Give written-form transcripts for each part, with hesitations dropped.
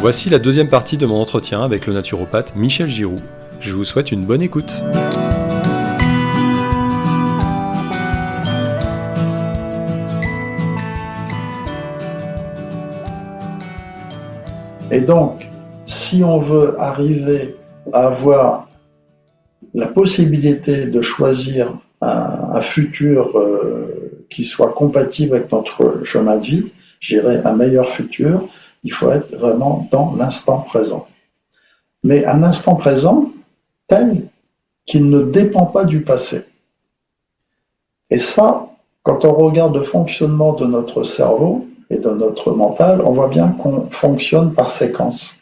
Voici la deuxième partie de mon entretien avec le naturopathe Michel Giroux. Je vous souhaite une bonne écoute. Et donc, si on veut arriver à avoir la possibilité de choisir un futur qui soit compatible avec notre chemin de vie, je dirais un meilleur futur, il faut être vraiment dans l'instant présent. Mais un instant présent tel qu'il ne dépend pas du passé. Et ça, quand on regarde le fonctionnement de notre cerveau et de notre mental, on voit bien qu'on fonctionne par séquence.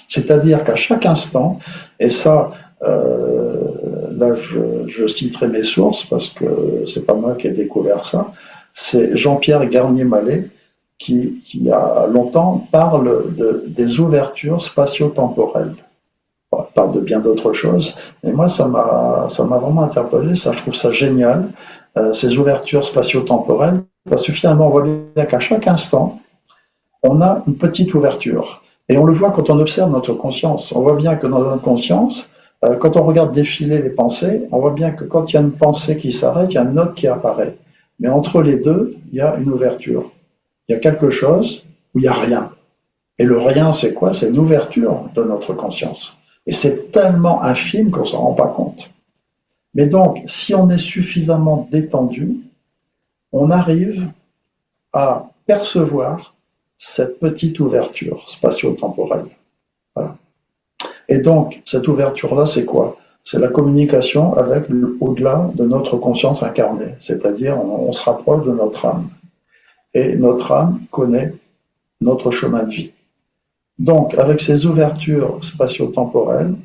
C'est-à-dire qu'à chaque instant, et ça, là je citerai mes sources parce que c'est pas moi qui ai découvert ça, c'est Jean-Pierre Garnier-Mallet qui il y a longtemps parle des ouvertures spatio-temporelles. Bon, il parle de bien d'autres choses, mais moi ça m'a vraiment interpellé, ça je trouve ça génial, ces ouvertures spatio-temporelles, parce que finalement on voit bien qu'à chaque instant, on a une petite ouverture. Et on le voit quand on observe notre conscience. On voit bien que dans notre conscience, quand on regarde défiler les pensées, on voit bien que quand il y a une pensée qui s'arrête, il y a une autre qui apparaît. Mais entre les deux, il y a une ouverture. Il y a quelque chose où il n'y a rien. Et le rien, c'est quoi? C'est une ouverture de notre conscience. Et c'est tellement infime qu'on ne s'en rend pas compte. Mais donc, si on est suffisamment détendu, on arrive à percevoir cette petite ouverture spatio-temporelle. Voilà. Et donc, cette ouverture-là, c'est quoi? C'est la communication avec au-delà de notre conscience incarnée, c'est-à-dire on se rapproche de notre âme. Et notre âme connaît notre chemin de vie. Donc, avec ces ouvertures spatio-temporelles,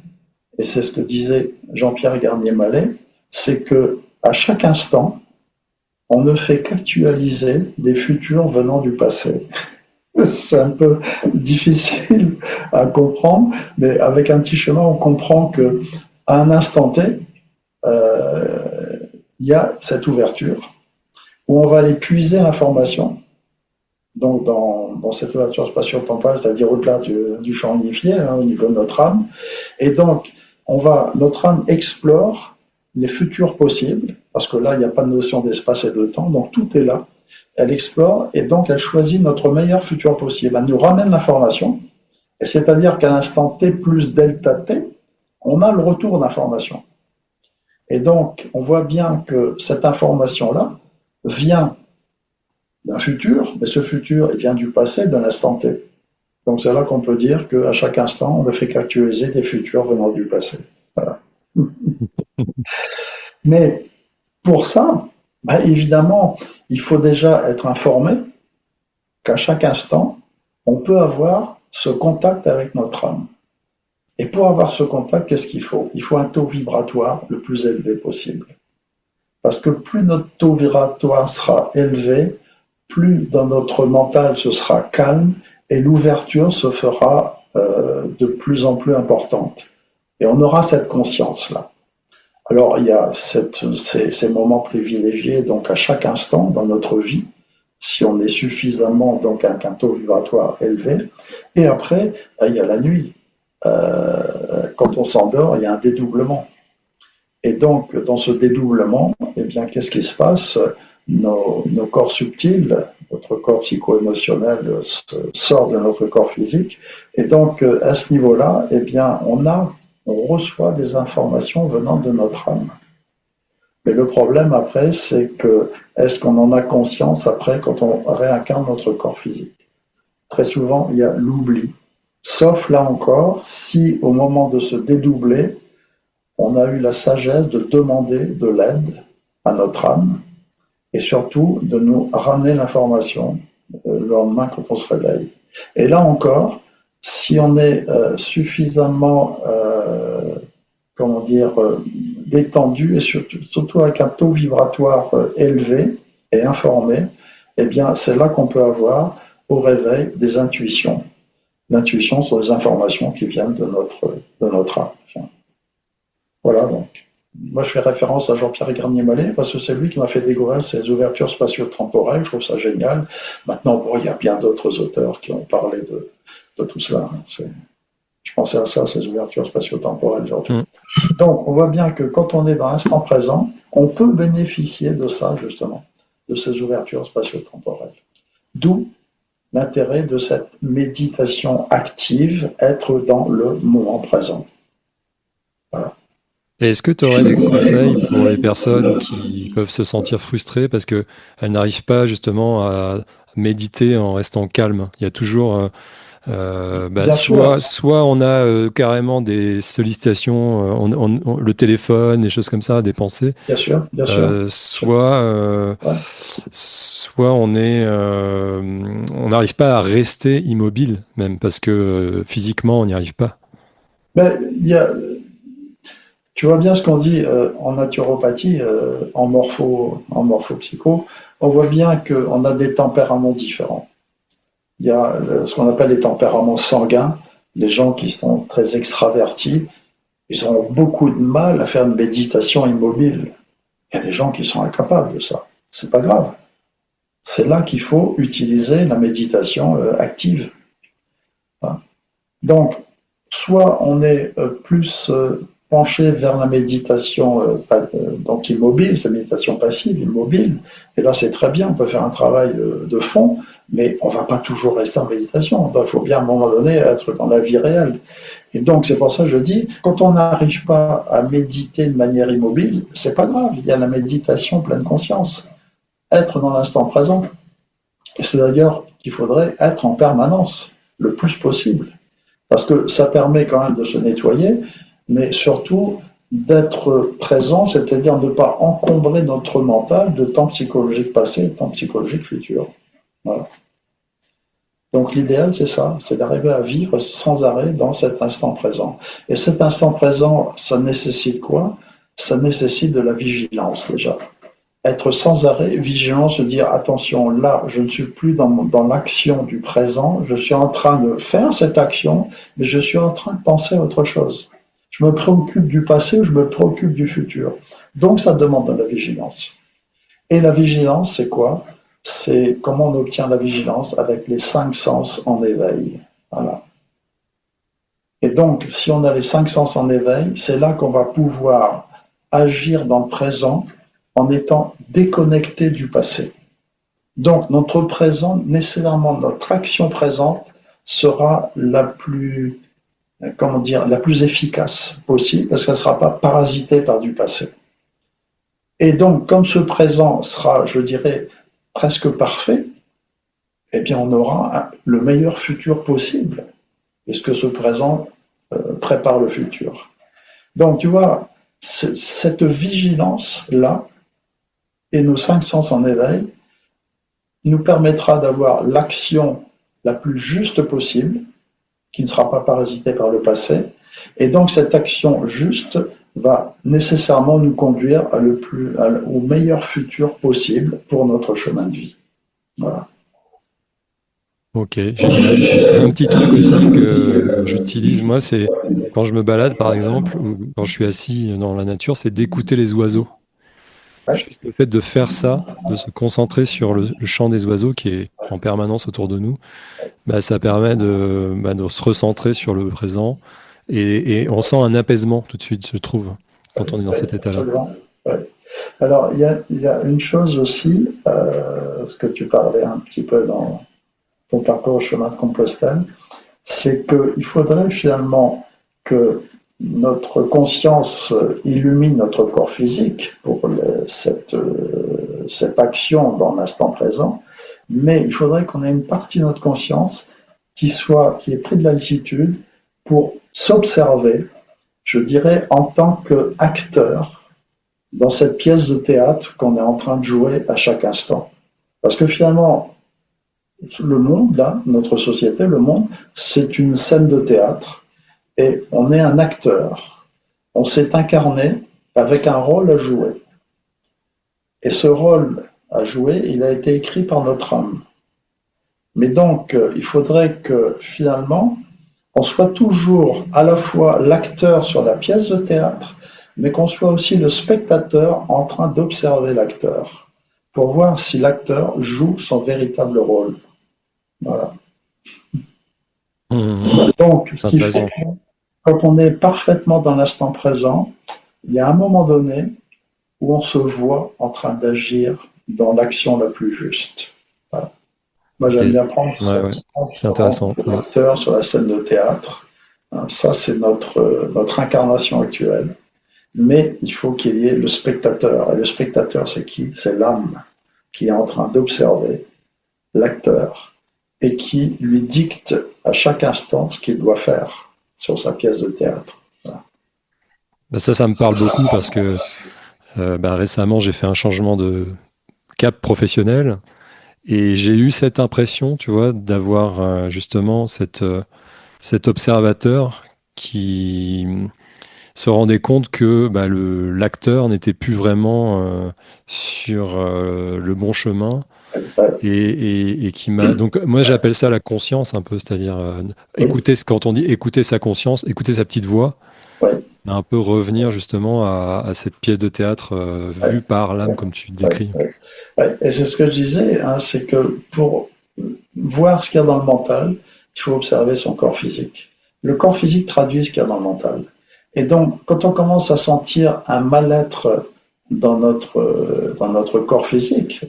et c'est ce que disait Jean-Pierre Garnier-Mallet, c'est que à chaque instant, on ne fait qu'actualiser des futurs venant du passé. C'est un peu difficile à comprendre, mais avec un petit chemin, on comprend que à un instant T, il y a cette ouverture où on va aller puiser l'information. Donc dans cette ouverture spatio-temporelle, c'est-à-dire au-delà du champ unifié, hein, au niveau de notre âme, et donc notre âme explore les futurs possibles, parce que là il n'y a pas de notion d'espace et de temps, donc tout est là. Elle explore et donc elle choisit notre meilleur futur possible. Elle nous ramène l'information, et c'est-à-dire qu'à l'instant T plus delta T, on a le retour d'information. Et donc, on voit bien que cette information-là vient d'un futur, mais ce futur, il vient du passé, de l'instant T. Donc c'est là qu'on peut dire qu'à chaque instant, on ne fait qu'actualiser des futurs venant du passé. Voilà. Mais pour ça, évidemment, il faut déjà être informé qu'à chaque instant, on peut avoir ce contact avec notre âme. Et pour avoir ce contact, qu'est-ce qu'il faut? Il faut un taux vibratoire le plus élevé possible. Parce que plus notre taux vibratoire sera élevé, plus dans notre mental ce sera calme et l'ouverture se fera de plus en plus importante. Et on aura cette conscience-là. Alors il y a ces moments privilégiés donc à chaque instant dans notre vie, si on est suffisamment donc un taux vibratoire élevé. Et après, il y a la nuit. Quand on s'endort, il y a un dédoublement. Et donc dans ce dédoublement, eh bien qu'est-ce qui se passe? Nos corps subtils, notre corps psycho-émotionnel sort de notre corps physique. Et donc à ce niveau-là, eh bien on reçoit des informations venant de notre âme. Mais le problème après, c'est que est-ce qu'on en a conscience après quand on réincarne notre corps physique? Très souvent, il y a l'oubli. Sauf là encore, si au moment de se dédoubler, on a eu la sagesse de demander de l'aide à notre âme et surtout de nous ramener l'information le lendemain quand on se réveille. Et là encore, si on est suffisamment détendu et surtout avec un taux vibratoire élevé et informé, eh bien c'est là qu'on peut avoir au réveil des intuitions. L'intuition sont les informations qui viennent de notre âme. Voilà donc. Moi, je fais référence à Jean-Pierre Garnier-Mallet parce que c'est lui qui m'a fait découvrir ces ouvertures spatio-temporelles. Je trouve ça génial. Maintenant, il y a bien d'autres auteurs qui ont parlé de de tout cela. Je pensais à ça, ces ouvertures spatio-temporelles aujourd'hui. Mm. Donc, on voit bien que quand on est dans l'instant présent, on peut bénéficier de ça, justement, de ces ouvertures spatio-temporelles. D'où l'intérêt de cette méditation active, être dans le moment présent. Voilà. Et est-ce que tu aurais des conseils pour les personnes qui peuvent se sentir frustrées parce qu'elles n'arrivent pas justement à méditer en restant calmes? Il y a toujours Bien sûr, soit on a carrément des sollicitations, le téléphone, des choses comme ça, des pensées, bien sûr, bien sûr. Ouais. soit on n'arrive pas à rester immobile même parce que physiquement on n'y arrive pas. Mais tu vois bien ce qu'on dit en naturopathie, en morphopsycho, on voit bien qu'on a des tempéraments différents. Il y a ce qu'on appelle les tempéraments sanguins, les gens qui sont très extravertis, ils ont beaucoup de mal à faire une méditation immobile. Il y a des gens qui sont incapables de ça. C'est pas grave. C'est là qu'il faut utiliser la méditation active. Hein. Donc, soit on est plus penché vers la méditation donc immobile, c'est méditation passive, immobile, et là c'est très bien, on peut faire un travail de fond, mais on ne va pas toujours rester en méditation. Donc, il faut bien à un moment donné être dans la vie réelle. Et donc c'est pour ça que je dis, quand on n'arrive pas à méditer de manière immobile, c'est pas grave, il y a la méditation pleine conscience, être dans l'instant présent. Et c'est d'ailleurs qu'il faudrait être en permanence, le plus possible. Parce que ça permet quand même de se nettoyer, mais surtout d'être présent, c'est-à-dire ne pas encombrer notre mental de temps psychologique passé et temps psychologique futur. Voilà. Donc l'idéal, c'est ça, c'est d'arriver à vivre sans arrêt dans cet instant présent. Et cet instant présent, ça nécessite quoi? Ça nécessite de la vigilance déjà. Être sans arrêt vigilant, se dire attention, là, je ne suis plus dans l'action du présent, je suis en train de faire cette action, mais je suis en train de penser à autre chose. Je me préoccupe du passé ou je me préoccupe du futur. Donc ça demande de la vigilance. Et la vigilance, c'est quoi? C'est comment on obtient la vigilance avec les 5 sens en éveil. Voilà. Et donc, si on a les 5 sens en éveil, c'est là qu'on va pouvoir agir dans le présent en étant déconnecté du passé. Donc notre présent, nécessairement notre action présente, sera la plus, la plus efficace possible, parce qu'elle ne sera pas parasitée par du passé. Et donc, comme ce présent sera, je dirais, presque parfait, eh bien on aura le meilleur futur possible, puisque ce présent prépare le futur. Donc tu vois, cette vigilance-là, et nos 5 sens en éveil, nous permettra d'avoir l'action la plus juste possible, qui ne sera pas parasitée par le passé, et donc cette action juste va nécessairement nous conduire au meilleur futur possible pour notre chemin de vie. Voilà. Ok, génial. Un petit truc aussi que j'utilise, moi, c'est quand je me balade, par exemple, ou quand je suis assis dans la nature, c'est d'écouter les oiseaux. Ouais. Juste le fait de faire ça, de se concentrer sur le chant des oiseaux qui est en permanence autour de nous, bah, ça permet de se recentrer sur le présent et on sent un apaisement tout de suite, je trouve, quand on est dans cet état-là. Absolument. Ouais. Alors, il y a une chose aussi, ce que tu parlais un petit peu dans ton parcours au chemin de Compostelle, c'est qu'il faudrait finalement que notre conscience illumine notre corps physique pour cette action dans l'instant présent, mais il faudrait qu'on ait une partie de notre conscience qui ait pris de l'altitude pour s'observer, je dirais, en tant qu'acteur dans cette pièce de théâtre qu'on est en train de jouer à chaque instant. Parce que finalement, le monde, là, notre société, le monde, c'est une scène de théâtre et on est un acteur. On s'est incarné avec un rôle à jouer. Et ce rôle à jouer, il a été écrit par notre âme. Mais donc, il faudrait que finalement, on soit toujours à la fois l'acteur sur la pièce de théâtre, mais qu'on soit aussi le spectateur en train d'observer l'acteur, pour voir si l'acteur joue son véritable rôle. Voilà. Donc, ce qui fait intéressant. que quand on est parfaitement dans l'instant présent, il y a un moment donné où on se voit en train d'agir dans l'action la plus juste. Voilà. Moi, Ok. j'aime bien prendre Ouais, cette ouais. image C'est de intéressant. rencontre de l'acteur sur la scène de théâtre. Ça, c'est notre incarnation actuelle. Mais il faut qu'il y ait le spectateur. Et le spectateur, c'est qui? C'est l'âme qui est en train d'observer l'acteur et qui lui dicte à chaque instant ce qu'il doit faire sur sa pièce de théâtre. Voilà. Bah, ça me parle beaucoup parce que bah, récemment, j'ai fait un changement de cap professionnel et j'ai eu cette impression, tu vois, d'avoir justement cet observateur qui se rendait compte que bah, l'acteur n'était plus vraiment sur le bon chemin et qui m'a donc moi j'appelle ça la conscience un peu, c'est-à-dire Oui, écouter quand on dit écouter sa conscience, écouter sa petite voix, oui, un peu revenir justement à cette pièce de théâtre oui, vue par oui, l'âme comme tu le oui, décris. oui. Oui. Et c'est ce que je disais, hein, c'est que pour voir ce qu'il y a dans le mental, il faut observer son corps physique. Le corps physique traduit ce qu'il y a dans le mental. Et donc, quand on commence à sentir un mal-être dans notre corps physique,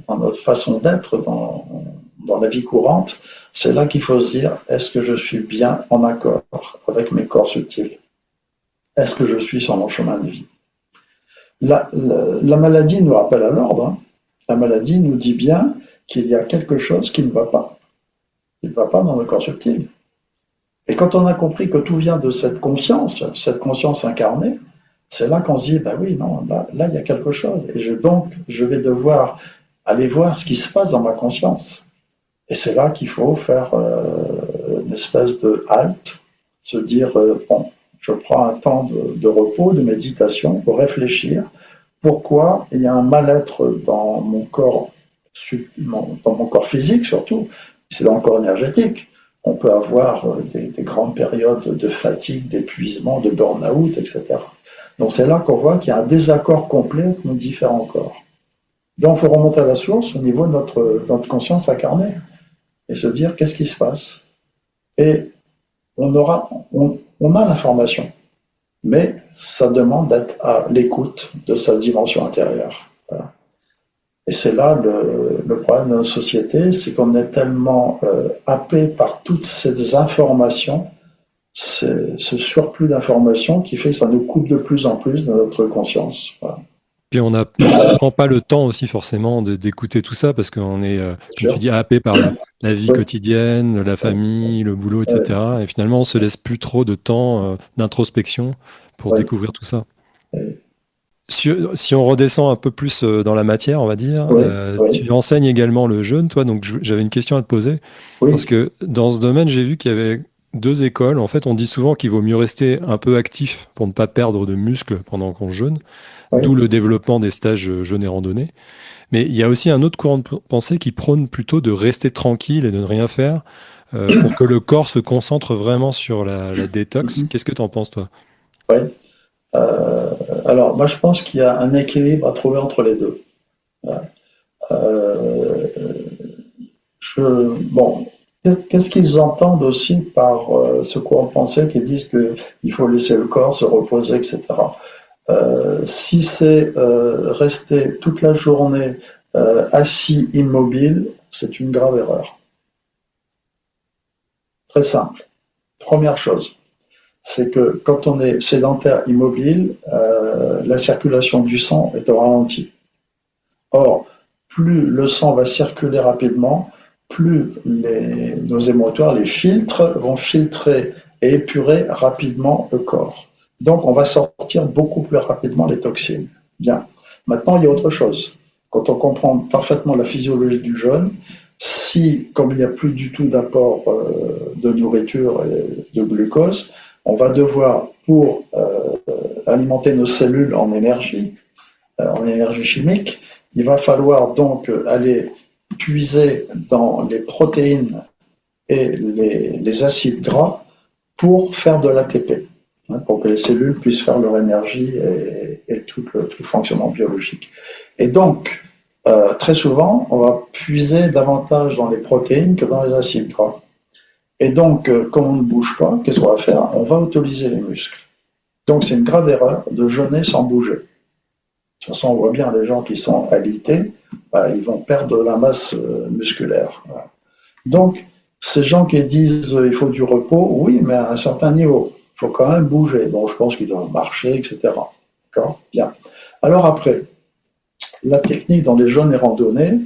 dans notre façon d'être, dans la vie courante, c'est là qu'il faut se dire, est-ce que je suis bien en accord avec mes corps subtils? Est-ce que je suis sur mon chemin de vie? La maladie nous rappelle à l'ordre, hein. La maladie nous dit bien qu'il y a quelque chose qui ne va pas. Il ne va pas dans le corps subtil. Et quand on a compris que tout vient de cette conscience incarnée, c'est là qu'on se dit, bah oui, non, là, il y a quelque chose. Et donc, je vais devoir aller voir ce qui se passe dans ma conscience. Et c'est là qu'il faut faire une espèce de halte, se dire, bon, je prends un temps de repos, de méditation, pour réfléchir. Pourquoi il y a un mal-être dans mon corps, dans mon corps physique surtout, c'est dans le corps énergétique. On peut avoir des grandes périodes de fatigue, d'épuisement, de burn-out, etc. Donc c'est là qu'on voit qu'il y a un désaccord complet entre nos différents corps. Donc il faut remonter à la source au niveau de notre conscience incarnée et se dire qu'est-ce qui se passe. Et on a l'information, mais ça demande d'être à l'écoute de sa dimension intérieure. Voilà. Et c'est là le problème de notre société, c'est qu'on est tellement happé par toutes ces informations, ce surplus d'informations qui fait que ça nous coupe de plus en plus de notre conscience. Voilà. Puis on prend pas le temps aussi forcément d'écouter tout ça parce qu'on est, comme tu Sûr. dis, happé par la vie Oui, quotidienne, la famille, le boulot, etc. Et finalement, on se laisse plus trop de temps d'introspection pour oui, découvrir tout ça. oui, Si on redescend un peu plus dans la matière, on va dire, oui, oui, tu enseignes également le jeûne, toi, donc j'avais une question à te poser parce oui, que dans ce domaine, j'ai vu qu'il y avait deux écoles. En fait, on dit souvent qu'il vaut mieux rester un peu actif pour ne pas perdre de muscles pendant qu'on jeûne, d'où oui. le développement des stages jeûne et randonnée. Mais il y a aussi un autre courant de pensée qui prône plutôt de rester tranquille et de ne rien faire pour que le corps se concentre vraiment sur la détox. Qu'est-ce que tu en penses, toi? Oui. Alors, moi, je pense qu'il y a un équilibre à trouver entre les deux. Voilà. Euh, bon, qu'est-ce qu'ils entendent aussi par ce courant de pensée qui disent qu'il faut laisser le corps se reposer, etc. Si c'est rester toute la journée assis immobile, c'est une grave erreur. Très simple. Première chose, c'est que quand on est sédentaire immobile, la circulation du sang est au ralenti. Or, plus le sang va circuler rapidement, plus nos émonctoires, les filtres, vont filtrer et épurer rapidement le corps. Donc, on va sortir beaucoup plus rapidement les toxines. Bien. Maintenant, il y a autre chose. Quand on comprend parfaitement la physiologie du jeûne, si, comme il n'y a plus du tout d'apport de nourriture et de glucose, on va devoir, pour alimenter nos cellules en énergie chimique, il va falloir donc aller puiser dans les protéines et les acides gras pour faire de l'ATP, hein, pour que les cellules puissent faire leur énergie et tout le fonctionnement biologique. Et donc, très souvent, on va puiser davantage dans les protéines que dans les acides gras. Et donc, comme on ne bouge pas, qu'est-ce qu'on va faire? On va utiliser les muscles. Donc, c'est une grave erreur de jeûner sans bouger. De toute façon, on voit bien les gens qui sont alités, ils vont perdre de la masse musculaire. Voilà. Donc, ces gens qui disent il faut du repos, oui, mais à un certain niveau. Il faut quand même bouger. Donc, je pense qu'ils doivent marcher, etc. D'accord? Bien. Alors après, la technique dans les jeûnes et randonnées,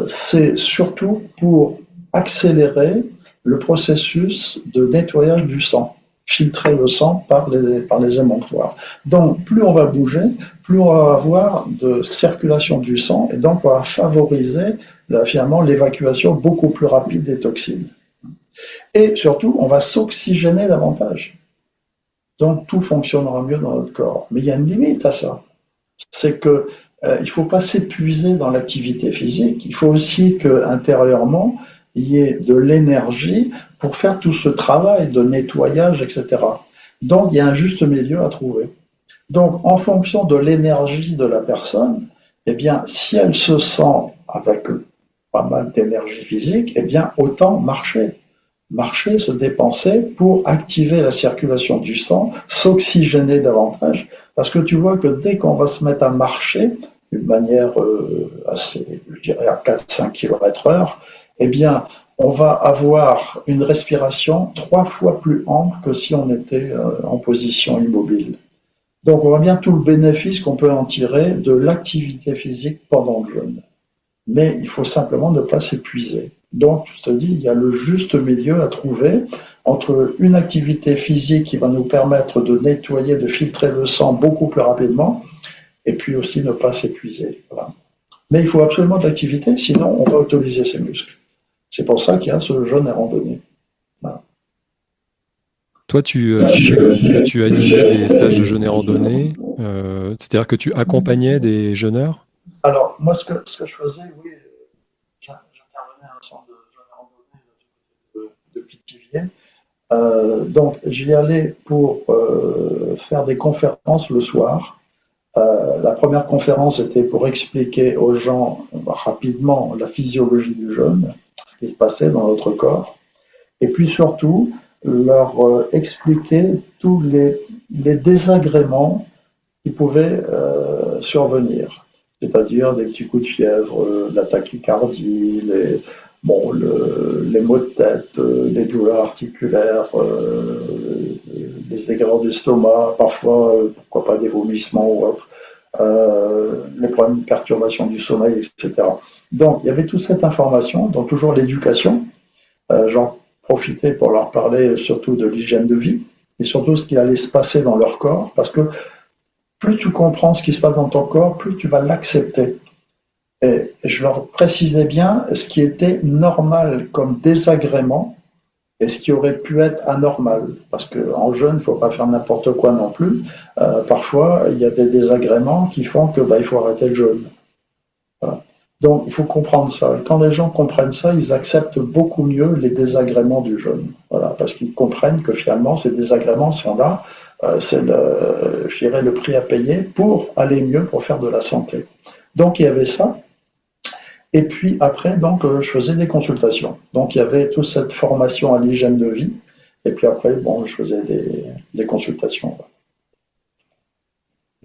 c'est surtout pour accélérer le processus de nettoyage du sang, filtrer le sang par les émonctoires. Donc, plus on va bouger, plus on va avoir de circulation du sang, et donc on va favoriser finalement l'évacuation beaucoup plus rapide des toxines. Et surtout, on va s'oxygéner davantage. Donc, tout fonctionnera mieux dans notre corps. Mais il y a une limite à ça. C'est que il ne faut pas s'épuiser dans l'activité physique. Il faut aussi qu'intérieurement, il y ait de l'énergie pour faire tout ce travail de nettoyage, etc. Donc, il y a un juste milieu à trouver. Donc, en fonction de l'énergie de la personne, eh bien, si elle se sent avec pas mal d'énergie physique, eh bien, autant marcher. Marcher, se dépenser pour activer la circulation du sang, s'oxygéner davantage, parce que tu vois que dès qu'on va se mettre à marcher, d'une manière assez, je dirais, à 4-5 km/h, eh bien, on va avoir une respiration 3 fois plus ample que si on était en position immobile. Donc, on voit bien tout le bénéfice qu'on peut en tirer de l'activité physique pendant le jeûne. Mais il faut simplement ne pas s'épuiser. Donc, je te dis, il y a le juste milieu à trouver entre une activité physique qui va nous permettre de nettoyer, de filtrer le sang beaucoup plus rapidement, et puis aussi ne pas s'épuiser. Voilà. Mais il faut absolument de l'activité, sinon on va utiliser ses muscles. C'est pour ça qu'il y a ce jeûne à randonnée. Voilà. Toi, tu disais que tu animais des stages de jeûne et randonnée, c'est-à-dire que tu accompagnais des jeûneurs? Alors, moi, ce que je faisais, oui, j'intervenais à un centre de jeûne et randonnée de Pithiviers. Donc, j'y allais pour faire des conférences le soir. La première conférence était pour expliquer aux gens rapidement la physiologie du jeûne, ce qui se passait dans notre corps, et puis surtout leur expliquer tous les désagréments qui pouvaient survenir, c'est-à-dire des petits coups de fièvre, la tachycardie, les maux de tête, les douleurs articulaires, les aigreurs d'estomac, parfois, pourquoi pas des vomissements ou autre, les problèmes de perturbation du sommeil, etc. Donc, il y avait toute cette information, donc toujours l'éducation. J'en profitais pour leur parler surtout de l'hygiène de vie et surtout ce qui allait se passer dans leur corps, parce que plus tu comprends ce qui se passe dans ton corps, plus tu vas l'accepter. Et je leur précisais bien ce qui était normal comme désagrément et ce qui aurait pu être anormal. Parce qu'en jeûne, il ne faut pas faire n'importe quoi non plus. Parfois, il y a des désagréments qui font que il faut arrêter le jeûne. Voilà. Donc, il faut comprendre ça. Et quand les gens comprennent ça, ils acceptent beaucoup mieux les désagréments du jeûne. Voilà, parce qu'ils comprennent que finalement, ces désagréments sont là. C'est je dirais, le prix à payer pour aller mieux, pour faire de la santé. Donc, il y avait ça. Et puis après, donc, je faisais des consultations. Donc, il y avait toute cette formation à l'hygiène de vie. Et puis après, je faisais des consultations.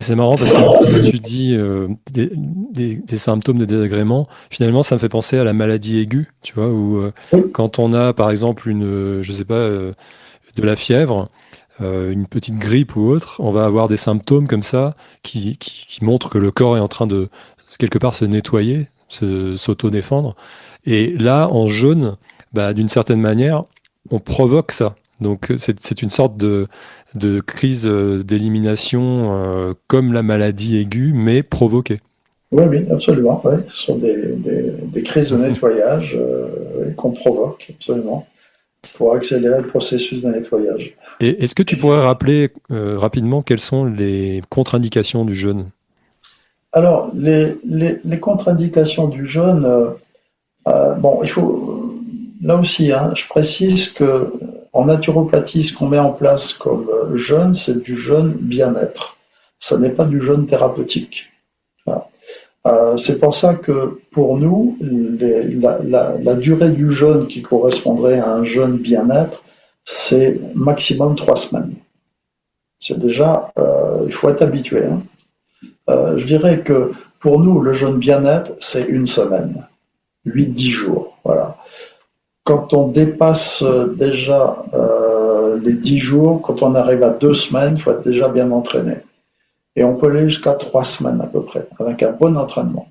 C'est marrant parce que quand tu dis des symptômes, des désagréments, finalement, ça me fait penser à la maladie aiguë, tu vois, où Oui, quand on a, par exemple, je sais pas, de la fièvre, une petite grippe ou autre, on va avoir des symptômes comme ça qui montrent que le corps est en train de, quelque part, se nettoyer, s'auto-défendre. Et là, en jaune, d'une certaine manière, on provoque ça. Donc, c'est une sorte de crise d'élimination comme la maladie aiguë, mais provoquée. oui, oui, absolument. Oui. Ce sont des crises de nettoyage qu'on provoque, absolument, pour accélérer le processus de nettoyage. Et est-ce que tu pourrais rappeler rapidement quelles sont les contre-indications du jeûne? Alors, les contre-indications du jeûne, il faut, là aussi, hein, je précise que en naturopathie, ce qu'on met en place comme jeûne, c'est du jeûne bien-être. Ça n'est pas du jeûne thérapeutique. Voilà. C'est pour ça que pour nous, la durée du jeûne qui correspondrait à un jeûne bien-être, c'est maximum 3 semaines. C'est déjà, il faut être habitué, hein. Je dirais que pour nous, le jeûne bien-être, c'est une semaine, 8-10 jours. Voilà. Quand on dépasse déjà les 10 jours, quand on arrive à 2 semaines, il faut être déjà bien entraîné. Et on peut aller jusqu'à 3 semaines à peu près, avec un bon entraînement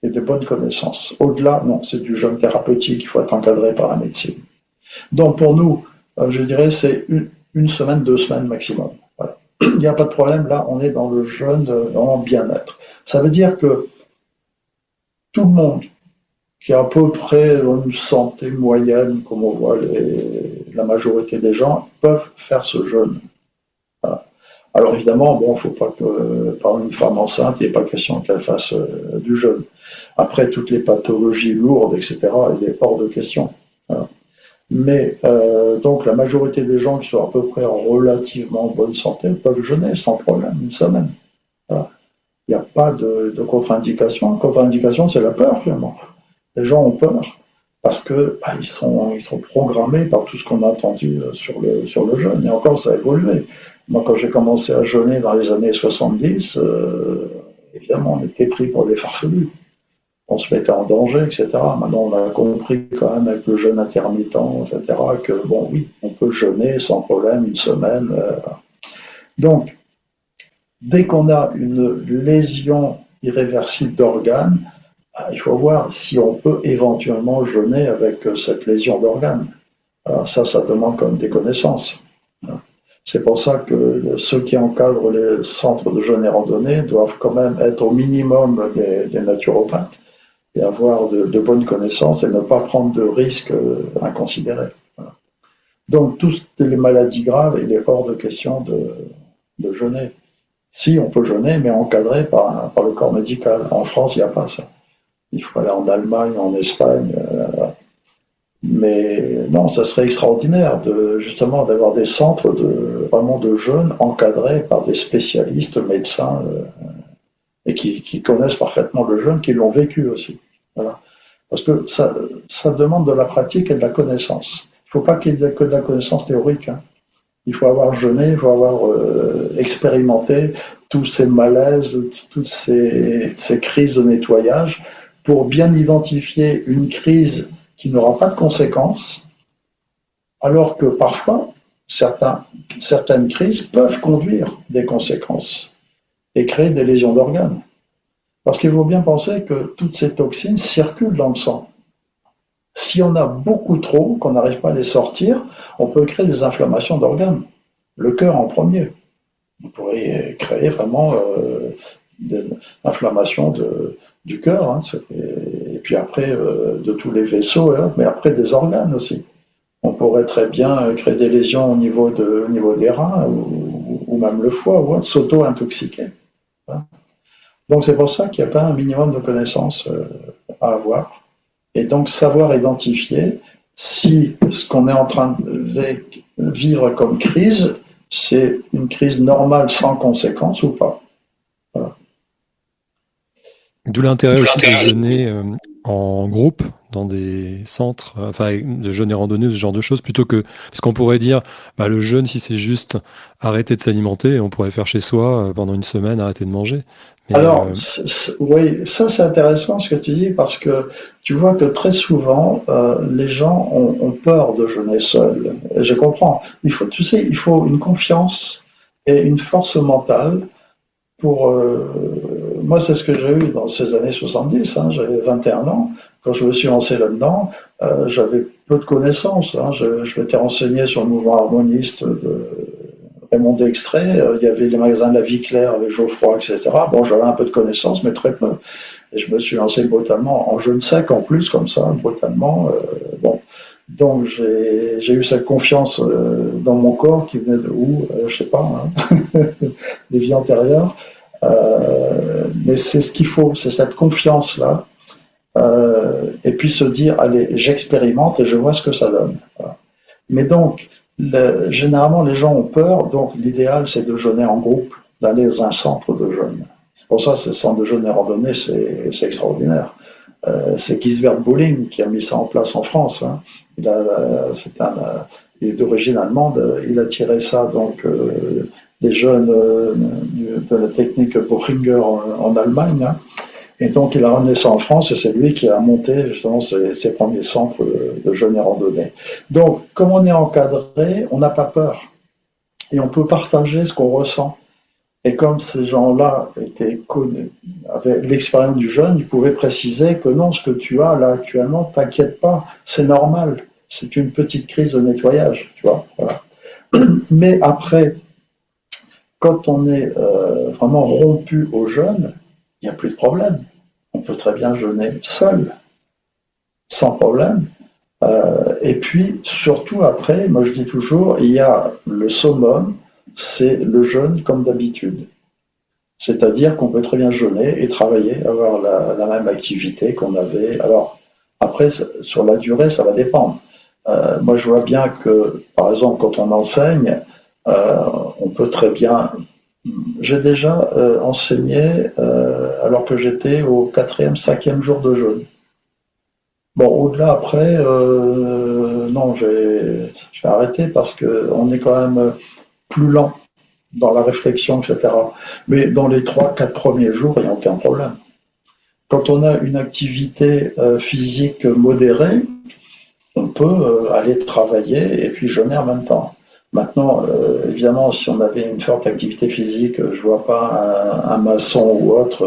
et de bonnes connaissances. Au-delà, non, c'est du jeûne thérapeutique, il faut être encadré par la médecine. Donc pour nous, je dirais c'est une semaine, 2 semaines maximum. Voilà. Il n'y a pas de problème, là on est dans le jeûne en bien-être. Ça veut dire que tout le monde qui a à peu près une santé moyenne, comme on voit la majorité des gens, peuvent faire ce jeûne. Voilà. Alors évidemment, bon, il ne faut pas que par une femme enceinte, il n'y ait pas question qu'elle fasse du jeûne. Après, toutes les pathologies lourdes, etc., il est hors de question. Voilà. Mais donc la majorité des gens qui sont à peu près en relativement bonne santé peuvent jeûner sans problème, une semaine. Voilà. Il n'y a pas de contre-indication. Contre-indication, c'est la peur finalement. Les gens ont peur parce que ils sont programmés par tout ce qu'on a entendu sur le jeûne. Et encore, ça a évolué. Moi, quand j'ai commencé à jeûner dans les années 70, évidemment, on était pris pour des farfelus. On se mettait en danger, etc. Maintenant, on a compris quand même avec le jeûne intermittent, etc., que bon, oui, on peut jeûner sans problème une semaine. Donc, dès qu'on a une lésion irréversible d'organes, il faut voir si on peut éventuellement jeûner avec cette lésion d'organes. Alors ça demande quand même des connaissances. C'est pour ça que ceux qui encadrent les centres de jeûne et randonnée doivent quand même être au minimum des naturopathes et avoir de bonnes connaissances et ne pas prendre de risques inconsidérés. Voilà. Donc, toutes les maladies graves, il est hors de question de jeûner. Si, on peut jeûner, mais encadré par le corps médical. En France, il n'y a pas ça. Il faut aller en Allemagne, en Espagne. Mais non, ça serait extraordinaire justement d'avoir des centres vraiment de jeûne encadrés par des spécialistes, médecins, et qui connaissent parfaitement le jeûne, qui l'ont vécu aussi. Voilà. Parce que ça demande de la pratique et de la connaissance. Il ne faut pas qu'il y ait que de la connaissance théorique, hein. Il faut avoir jeûné, il faut avoir expérimenté tous ces malaises, toutes ces crises de nettoyage, pour bien identifier une crise qui n'aura pas de conséquences, alors que parfois, certaines crises peuvent conduire des conséquences et créer des lésions d'organes. Parce qu'il faut bien penser que toutes ces toxines circulent dans le sang. Si on a beaucoup trop, qu'on n'arrive pas à les sortir, on peut créer des inflammations d'organes. Le cœur en premier. On pourrait créer vraiment des inflammations du cœur, hein, et puis après de tous les vaisseaux, hein, mais après des organes aussi. On pourrait très bien créer des lésions au niveau des reins ou même le foie, ou s'auto-intoxiquer. Hein. Donc c'est pour ça qu'il y a quand même un minimum de connaissances à avoir. Et donc savoir identifier si ce qu'on est en train de vivre comme crise, c'est une crise normale sans conséquence ou pas. Voilà. D'où l'intérêt aussi de jeûner en groupe dans des centres, enfin de jeûner randonnée, ce genre de choses, plutôt que parce qu'on pourrait dire le jeûne, si c'est juste arrêter de s'alimenter, on pourrait faire chez soi pendant une semaine, arrêter de manger. Mais, alors, oui, ça c'est intéressant ce que tu dis, parce que tu vois que très souvent les gens ont peur de jeûner seuls. Et je comprends. Il faut une confiance et une force mentale pour moi, c'est ce que j'ai eu dans ces années 70, hein, j'avais 21 ans. Quand je me suis lancé là-dedans, j'avais peu de connaissances. Hein, je m'étais renseigné sur le mouvement harmoniste de Raymond Dextrait. Il y avait les magasins de la Vie Claire avec Geoffroy, etc. Bon, j'avais un peu de connaissances, mais très peu. Et je me suis lancé brutalement en jeûne sec en plus, comme ça, brutalement. Bon. Donc j'ai eu cette confiance dans mon corps qui venait de où, je sais pas, hein, des vies antérieures. Mais c'est ce qu'il faut, c'est cette confiance-là. Et puis se dire, allez, j'expérimente et je vois ce que ça donne. Voilà. Mais donc, généralement, les gens ont peur, donc l'idéal, c'est de jeûner en groupe, d'aller dans un centre de jeûne. C'est pour ça, ces centres de jeûne et randonnée, c'est extraordinaire. C'est Gisbert Bolling qui a mis ça en place en France. Hein. Il est d'origine allemande. Il a tiré ça donc des jeunes de la technique Boehringer en Allemagne. Hein. Et donc il a ramené ça en France et c'est lui qui a monté justement ses premiers centres de jeûne et randonnée. Donc comme on est encadré, on n'a pas peur et on peut partager ce qu'on ressent. Et comme ces gens-là avaient l'expérience du jeûne, ils pouvaient préciser que non, ce que tu as là actuellement, t'inquiète pas, c'est normal. C'est une petite crise de nettoyage, tu vois. Voilà. Mais après, quand on est vraiment rompu au jeûne, il n'y a plus de problème. On peut très bien jeûner seul, sans problème. Et puis, surtout après, moi je dis toujours, il y a le summum, c'est le jeûne comme d'habitude. C'est-à-dire qu'on peut très bien jeûner et travailler, avoir la même activité qu'on avait. Alors, après, sur la durée, ça va dépendre. Moi, je vois bien que, par exemple, quand on enseigne, on peut très bien. J'ai déjà enseigné alors que j'étais au quatrième, cinquième jour de jeûne. Bon, au-delà, après, non, je vais arrêter parce qu'on est quand même plus lent dans la réflexion, etc. Mais dans les 3, 4 premiers jours, il n'y a aucun problème. Quand on a une activité physique modérée, on peut aller travailler et puis jeûner en même temps. Maintenant, évidemment, si on avait une forte activité physique, je ne vois pas un maçon ou autre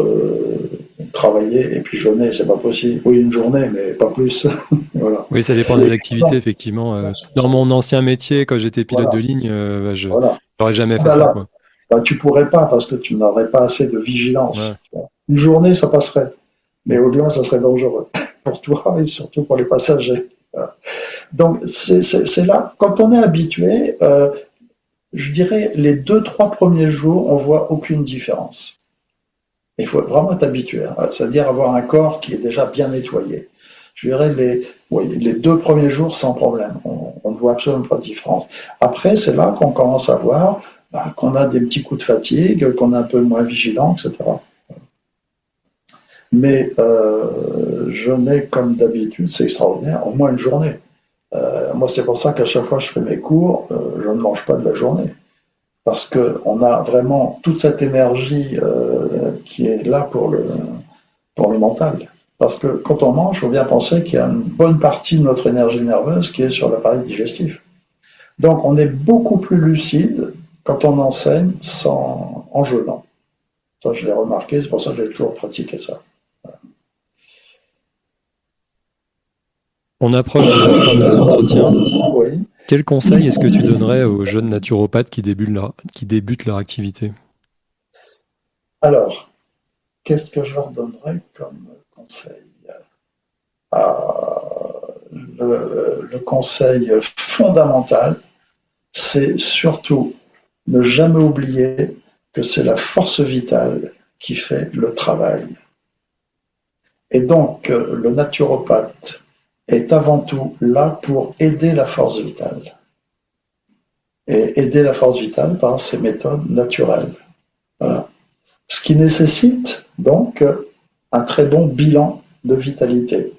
travailler et puis jeûner, c'est pas possible. Oui, une journée, mais pas plus. Voilà. Oui, ça dépend des activités, effectivement. Dans mon ancien métier, quand j'étais pilote de Voilà. ligne, je Voilà. n'aurais jamais Ah fait ben ça, là, quoi. ben tu pourrais pas parce que tu n'aurais pas assez de Ouais. vigilance. Une journée, ça passerait. Mais au-delà, ça serait dangereux pour toi et surtout pour les passagers. Voilà. Donc, c'est là, quand on est habitué, je dirais les 2, 3 premiers jours, on voit aucune différence. Il faut vraiment être habitué, hein, c'est-à-dire avoir un corps qui est déjà bien nettoyé. Je dirais oui, les 2 premiers jours sans problème, on ne voit absolument pas de différence. Après, c'est là qu'on commence à voir qu'on a des petits coups de fatigue, qu'on est un peu moins vigilant, etc. Mais jeûner comme d'habitude, c'est extraordinaire, au moins une journée. Moi, c'est pour ça qu'à chaque fois que je fais mes cours, je ne mange pas de la journée. Parce qu'on a vraiment toute cette énergie qui est là pour le mental. Parce que quand on mange, il faut bien penser qu'il y a une bonne partie de notre énergie nerveuse qui est sur l'appareil digestif. Donc on est beaucoup plus lucide quand on enseigne en jeûnant. Ça, je l'ai remarqué, c'est pour ça que j'ai toujours pratiqué ça. On approche de la fin de notre entretien. Oui. Quel conseil est-ce que tu donnerais aux jeunes naturopathes qui débutent leur activité? Alors, qu'est-ce que je leur donnerais comme conseil? Le conseil fondamental, c'est surtout ne jamais oublier que c'est la force vitale qui fait le travail. Et donc, le naturopathe est avant tout là pour aider la force vitale. Et aider la force vitale par ces méthodes naturelles. Voilà. Ce qui nécessite donc un très bon bilan de vitalité.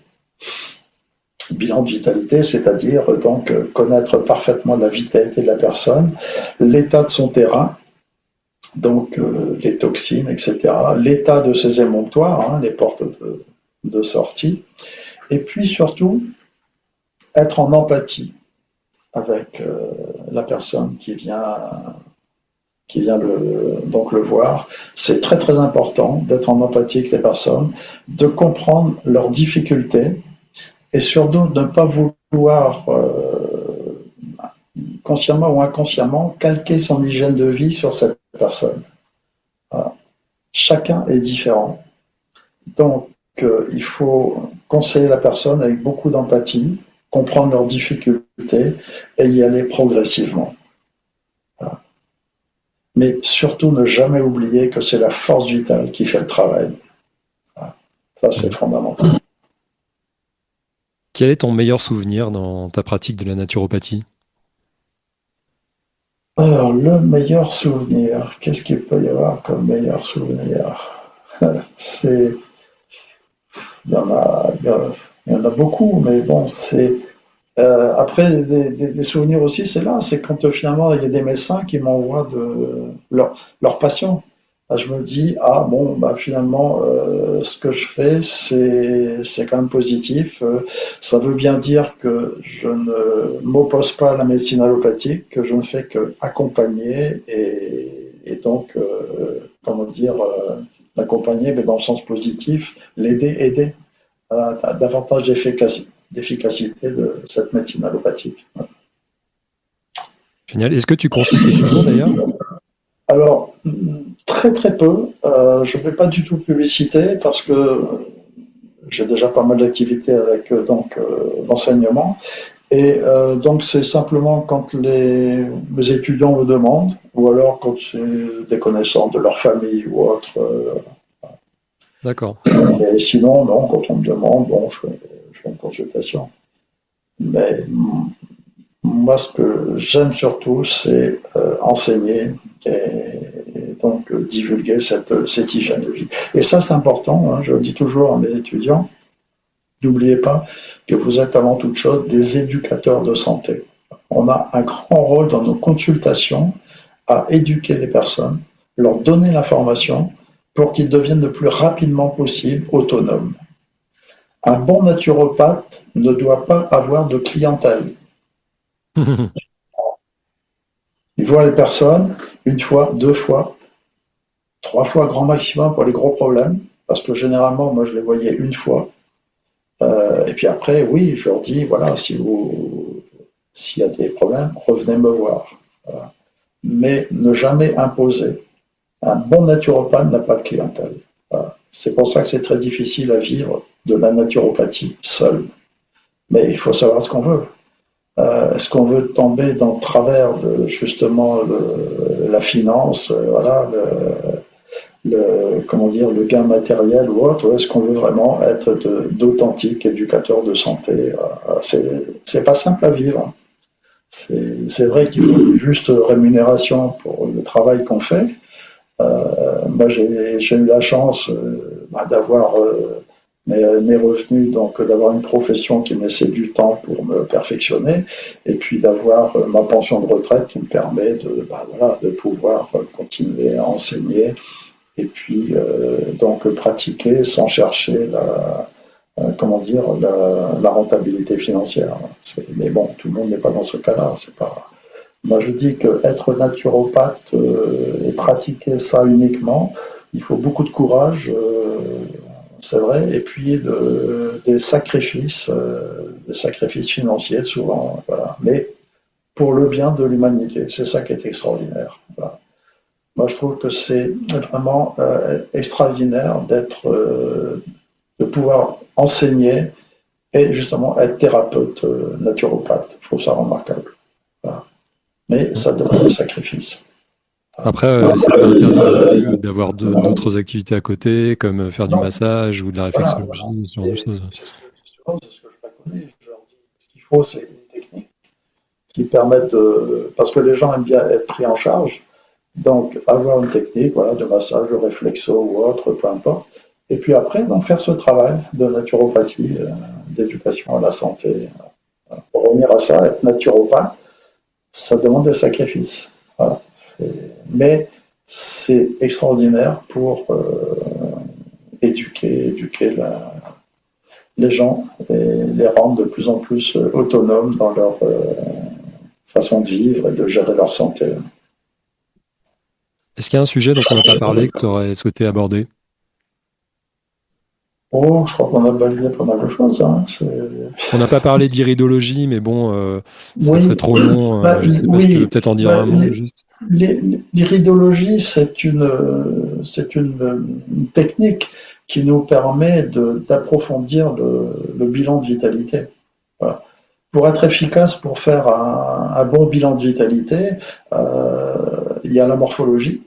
Bilan de vitalité, c'est-à-dire donc connaître parfaitement la vitalité de la personne, l'état de son terrain, donc les toxines, etc., l'état de ses émonctoires, hein, les portes de sortie, et puis surtout être en empathie avec la personne qui vient donc le voir. C'est très très important d'être en empathie avec les personnes, de comprendre leurs difficultés et surtout de ne pas vouloir consciemment ou inconsciemment calquer son hygiène de vie sur cette personne. Voilà. Chacun est différent. Donc il faut conseiller la personne avec beaucoup d'empathie, comprendre leurs difficultés et y aller progressivement. Voilà. Mais surtout ne jamais oublier que c'est la force vitale qui fait le travail. Voilà. Ça, c'est fondamental. Quel est ton meilleur souvenir dans ta pratique de la naturopathie? Alors, le meilleur souvenir, qu'est-ce qu'il peut y avoir comme meilleur souvenir? C'est, il y en a, il y en a beaucoup, mais bon, c'est après des souvenirs aussi, c'est là, c'est quand finalement il y a des médecins qui m'envoient leur patients. Là, je me dis ah bon bah finalement ce que je fais c'est quand même positif. Ça veut bien dire que je ne m'oppose pas à la médecine allopathique, que je ne fais que accompagner et donc comment dire l'accompagner mais dans le sens positif, l'aider, aider à davantage d'efficacité de cette médecine allopathique. Génial. Est-ce que tu consultes toujours d'ailleurs? Alors, très très peu. Je ne fais pas du tout publicité parce que j'ai déjà pas mal d'activités avec l'enseignement. Et donc, c'est simplement quand mes étudiants me demandent, ou alors quand c'est des connaissances de leur famille ou autre. D'accord. Mais sinon, non, quand on me demande, bon, je fais une consultation. Mais moi, ce que j'aime surtout, c'est enseigner et donc divulguer cette hygiène de vie. Et ça, c'est important. Hein, je le dis toujours à mes étudiants. N'oubliez pas que vous êtes avant toute chose des éducateurs de santé. On a un grand rôle dans nos consultations à éduquer les personnes, leur donner l'information pour qu'ils deviennent le plus rapidement possible autonomes. Un bon naturopathe ne doit pas avoir de clientèle. Il voit les personnes une fois, deux fois, trois fois grand maximum pour les gros problèmes, parce que généralement, moi, je les voyais une fois. Et puis après, oui, je leur dis, voilà, s'il y a des problèmes, revenez me voir. Voilà. Mais ne jamais imposer. Un bon naturopathe n'a pas de clientèle. Voilà. C'est pour ça que c'est très difficile à vivre de la naturopathie seule. Mais il faut savoir ce qu'on veut. Est-ce qu'on veut tomber dans le travers de justement la finance, voilà, comment dire, le gain matériel ou autre, ou est-ce qu'on veut vraiment être d'authentiques éducateurs de santé? C'est pas simple à vivre. C'est vrai qu'il faut une juste rémunération pour le travail qu'on fait. Moi, j'ai eu la chance d'avoir mes revenus, donc d'avoir une profession qui me laissait du temps pour me perfectionner, et puis d'avoir ma pension de retraite qui me permet voilà, de pouvoir continuer à enseigner et puis donc pratiquer sans chercher comment dire la rentabilité financière. Mais bon, tout le monde n'est pas dans ce cas-là. C'est pas. Moi, je dis que être naturopathe et pratiquer ça uniquement, il faut beaucoup de courage, c'est vrai, et puis des sacrifices financiers souvent. Voilà. Mais pour le bien de l'humanité, c'est ça qui est extraordinaire. Voilà. Moi, je trouve que c'est vraiment extraordinaire de pouvoir enseigner et justement être thérapeute naturopathe. Je trouve ça remarquable. Voilà. Mais ça demande des sacrifices. Après, c'est pas interdit non plus d'avoir d'autres activités à côté, comme faire du Non, massage ou de la voilà, voilà. réflexologie, ce genre de choses. C'est ce que je préconise. Je leur dis, ce qu'il faut, c'est une technique qui permette de. Parce que les gens aiment bien être pris en charge. Donc, avoir une technique, voilà, de massage, de réflexo ou autre, peu importe. Et puis après, donc, faire ce travail de naturopathie, d'éducation à la santé. Pour revenir à ça, être naturopathe, ça demande des sacrifices. Voilà. Mais c'est extraordinaire pour éduquer les gens et les rendre de plus en plus autonomes dans leur façon de vivre et de gérer leur santé. Est-ce qu'il y a un sujet dont on n'a pas parlé que tu aurais souhaité aborder? Oh, je crois qu'on a balayé pas mal de choses. Hein. On n'a pas parlé d'iridologie, mais bon, ça serait Oui, trop long. Je ne sais pas si tu veux oui. peut-être en dire un mot, juste. L'iridologie, une technique qui nous permet d'approfondir le bilan de vitalité. Voilà. Pour être efficace, pour faire un bon bilan de vitalité, il y a la morphologie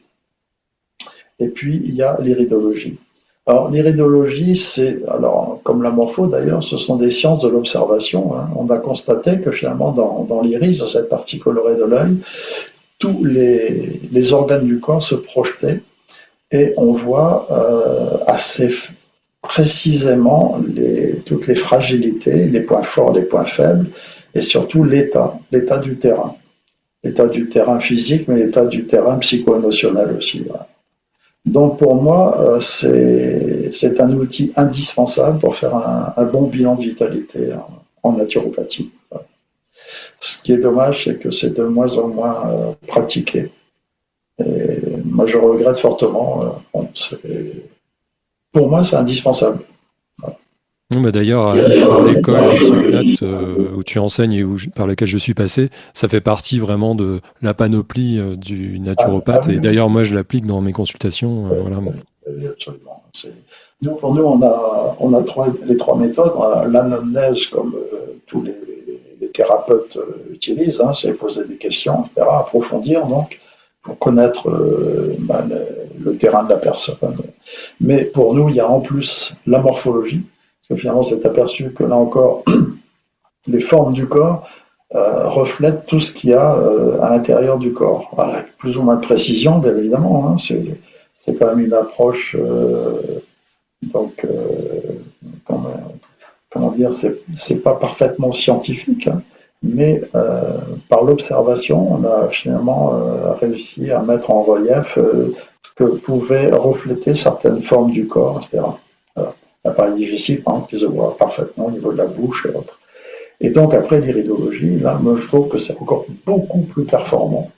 et puis il y a l'iridologie. Alors, l'iridologie, alors, comme la morpho d'ailleurs, ce sont des sciences de l'observation. Hein. On a constaté que finalement, dans l'iris, dans cette partie colorée de l'œil, tous les organes du corps se projetaient et on voit assez précisément toutes les fragilités, les points forts, les points faibles, et surtout l'état du terrain. L'état du terrain physique, mais l'état du terrain psycho-émotionnel aussi. Voilà. Donc pour moi, c'est un outil indispensable pour faire un bon bilan de vitalité en naturopathie. Voilà. Ce qui est dommage, c'est que c'est de moins en moins pratiqué. Et moi, je regrette fortement. Pour moi, c'est indispensable. Non, bah d'ailleurs, dans l'école Socrate où tu enseignes et par laquelle je suis passé, ça fait partie vraiment de la panoplie du naturopathe. Oui, Et oui, d'ailleurs, moi, je l'applique dans mes consultations. oui, Voilà. oui, oui, absolument. Pour nous, on a les trois méthodes. On a l'anamnèse, comme tous les thérapeutes utilisent, hein, c'est poser des questions, etc., approfondir, donc, pour connaître le terrain de la personne. Mais pour nous, il y a en plus la morphologie, parce que finalement, c'est aperçu que là encore, les formes du corps reflètent tout ce qu'il y a à l'intérieur du corps. Voilà, plus ou moins de précision, bien évidemment. Hein, c'est quand même une approche, donc, comment dire, c'est pas parfaitement scientifique, hein, mais par l'observation, on a finalement réussi à mettre en relief ce que pouvaient refléter certaines formes du corps, etc. Voilà. L'appareil digestif, par exemple, qui se voit parfaitement au niveau de la bouche et autres. Et donc après l'iridologie, là, moi je trouve que c'est encore beaucoup plus performant,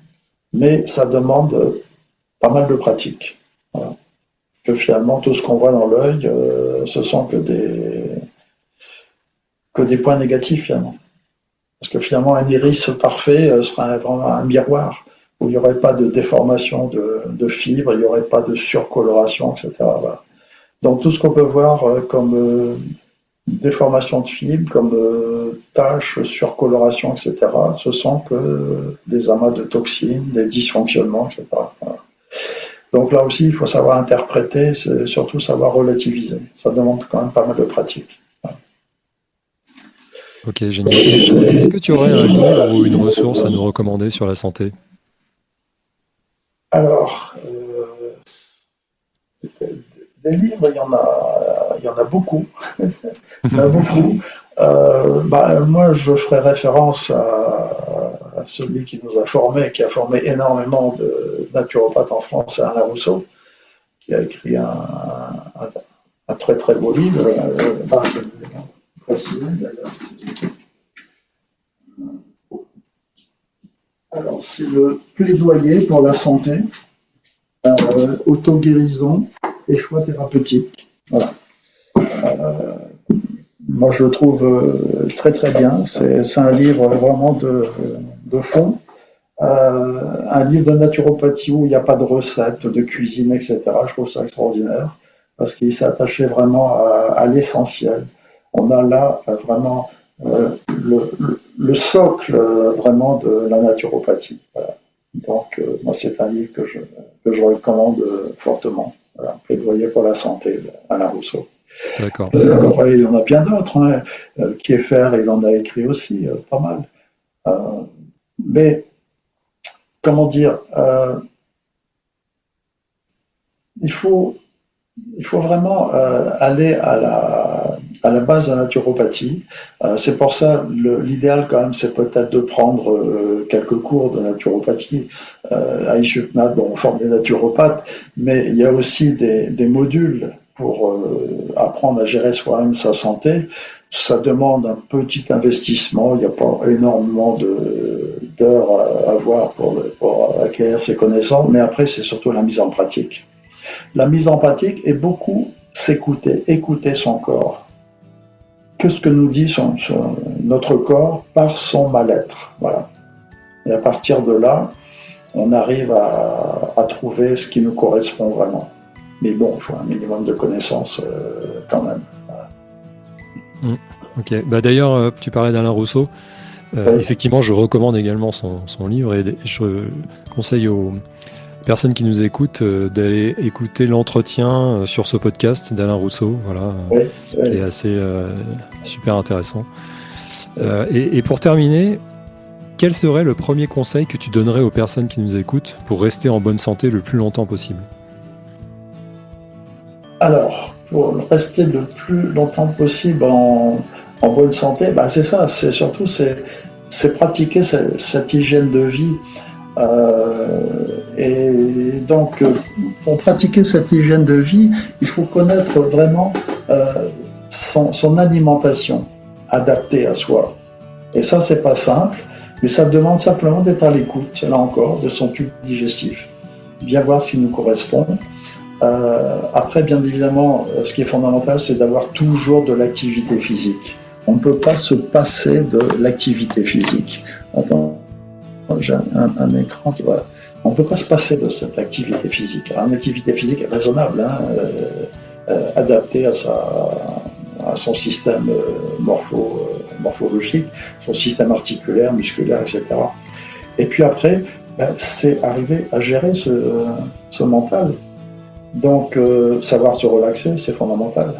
mais ça demande pas mal de pratique. Voilà. Parce que finalement, tout ce qu'on voit dans l'œil, ce sont que des points négatifs finalement. Parce que finalement, un iris parfait serait vraiment un miroir où il n'y aurait pas de déformation de fibres, il n'y aurait pas de surcoloration, etc. Voilà. Donc tout ce qu'on peut voir comme déformation de fibres, comme taches, surcoloration, etc., ce sont que des amas de toxines, des dysfonctionnements, etc. Voilà. Donc là aussi, il faut savoir interpréter, c'est surtout savoir relativiser. Ça demande quand même pas mal de pratique. Ok, génial. Et est-ce que tu aurais un livre ou une ressource à nous recommander sur la santé? Alors, des livres, il y en a beaucoup. Il y en a beaucoup. Moi, je ferai référence à celui qui nous a formés, qui a formé énormément de naturopathes en France, c'est Alain Rousseau, qui a écrit un très très beau livre. Je vais préciser d'ailleurs. Alors, c'est le plaidoyer pour la santé, auto-guérison et choix thérapeutique. Voilà. Moi, je le trouve très très bien. C'est un livre vraiment de fond. Un livre de naturopathie où il n'y a pas de recettes, de cuisine, etc. Je trouve ça extraordinaire parce qu'il s'est attaché vraiment à l'essentiel. On a là vraiment le socle vraiment de la naturopathie. Voilà. Donc, moi, c'est un livre que je recommande fortement. Voilà. Plaidoyer pour la santé d'Alain Rousseau. D'accord. Après, il y en a bien d'autres. Hein. Kieffer, il en a écrit aussi pas mal. Mais, comment dire, il faut vraiment aller à la base de la naturopathie. C'est pour ça, l'idéal quand même, c'est peut-être de prendre quelques cours de naturopathie. À Ishupnat, on forme des naturopathes, mais il y a aussi des modules pour apprendre à gérer soi-même sa santé. Ça demande un petit investissement, il n'y a pas énormément d'heures à avoir pour acquérir ces connaissances, mais après, c'est surtout la mise en pratique. La mise en pratique est beaucoup s'écouter, écouter son corps. Qu'est-ce que nous dit notre corps par son mal-être. Voilà. Et à partir de là, on arrive à trouver ce qui nous correspond vraiment. Mais bon, il faut un minimum de connaissances quand même. Voilà. Ok. D'ailleurs, tu parlais d'Alain Rousseau. Oui. Effectivement, je recommande également son livre et je conseille aux personnes qui nous écoutent d'aller écouter l'entretien sur ce podcast d'Alain Rousseau, voilà, qui est assez super intéressant. Et pour terminer, quel serait le premier conseil que tu donnerais aux personnes qui nous écoutent pour rester en bonne santé le plus longtemps possible? Alors, pour rester le plus longtemps possible en bonne santé, c'est ça, c'est surtout c'est pratiquer cette hygiène de vie. Et donc, pour pratiquer cette hygiène de vie, il faut connaître vraiment son alimentation adaptée à soi. Et ça, c'est pas simple, mais ça demande simplement d'être à l'écoute, là encore, de son tube digestif. Bien voir ce qui nous correspond. Après, bien évidemment, ce qui est fondamental, c'est d'avoir toujours de l'activité physique. On ne peut pas se passer de l'activité physique. Attends, j'ai un écran qui... Voilà. On ne peut pas se passer de cette activité physique. Alors, une activité physique raisonnable, adaptée à son système morphologique, son système articulaire, musculaire, etc. Et puis après, c'est arriver à gérer ce mental. Donc, savoir se relaxer, c'est fondamental.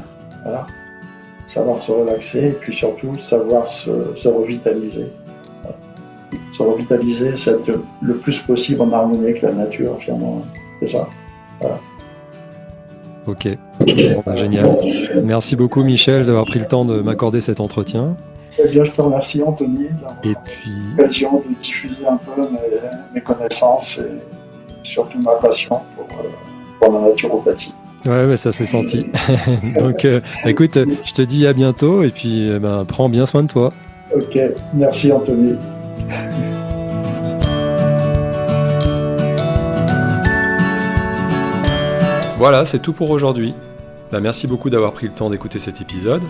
Voilà. Savoir se relaxer et puis surtout savoir se revitaliser. Voilà. Se revitaliser, c'est être le plus possible en harmonie avec la nature, finalement. C'est ça. Voilà. Ok, bon, génial. Merci beaucoup Michel d'avoir pris le temps de m'accorder cet entretien. Eh bien, je te remercie Anthony d'avoir l'occasion de diffuser un peu mes connaissances et surtout ma passion pour la naturopathie. Ouais, mais ça s'est senti. Donc, écoute, je te dis à bientôt et puis prends bien soin de toi. Ok, merci Anthony. Voilà, c'est tout pour aujourd'hui. Merci beaucoup d'avoir pris le temps d'écouter cet épisode.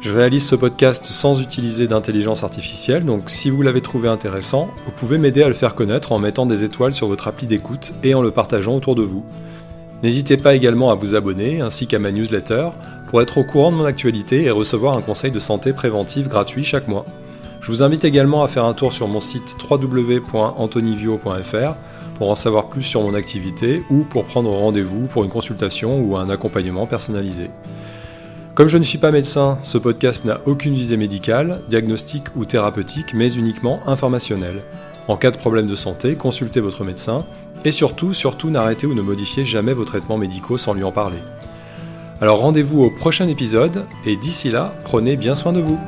Je réalise ce podcast sans utiliser d'intelligence artificielle, donc si vous l'avez trouvé intéressant, vous pouvez m'aider à le faire connaître en mettant des étoiles sur votre appli d'écoute et en le partageant autour de vous. N'hésitez pas également à vous abonner, ainsi qu'à ma newsletter, pour être au courant de mon actualité et recevoir un conseil de santé préventive gratuit chaque mois. Je vous invite également à faire un tour sur mon site www.anthonyvio.fr pour en savoir plus sur mon activité ou pour prendre rendez-vous pour une consultation ou un accompagnement personnalisé. Comme je ne suis pas médecin, ce podcast n'a aucune visée médicale, diagnostique ou thérapeutique, mais uniquement informationnelle. En cas de problème de santé, consultez votre médecin et surtout, n'arrêtez ou ne modifiez jamais vos traitements médicaux sans lui en parler. Alors rendez-vous au prochain épisode et d'ici là, prenez bien soin de vous.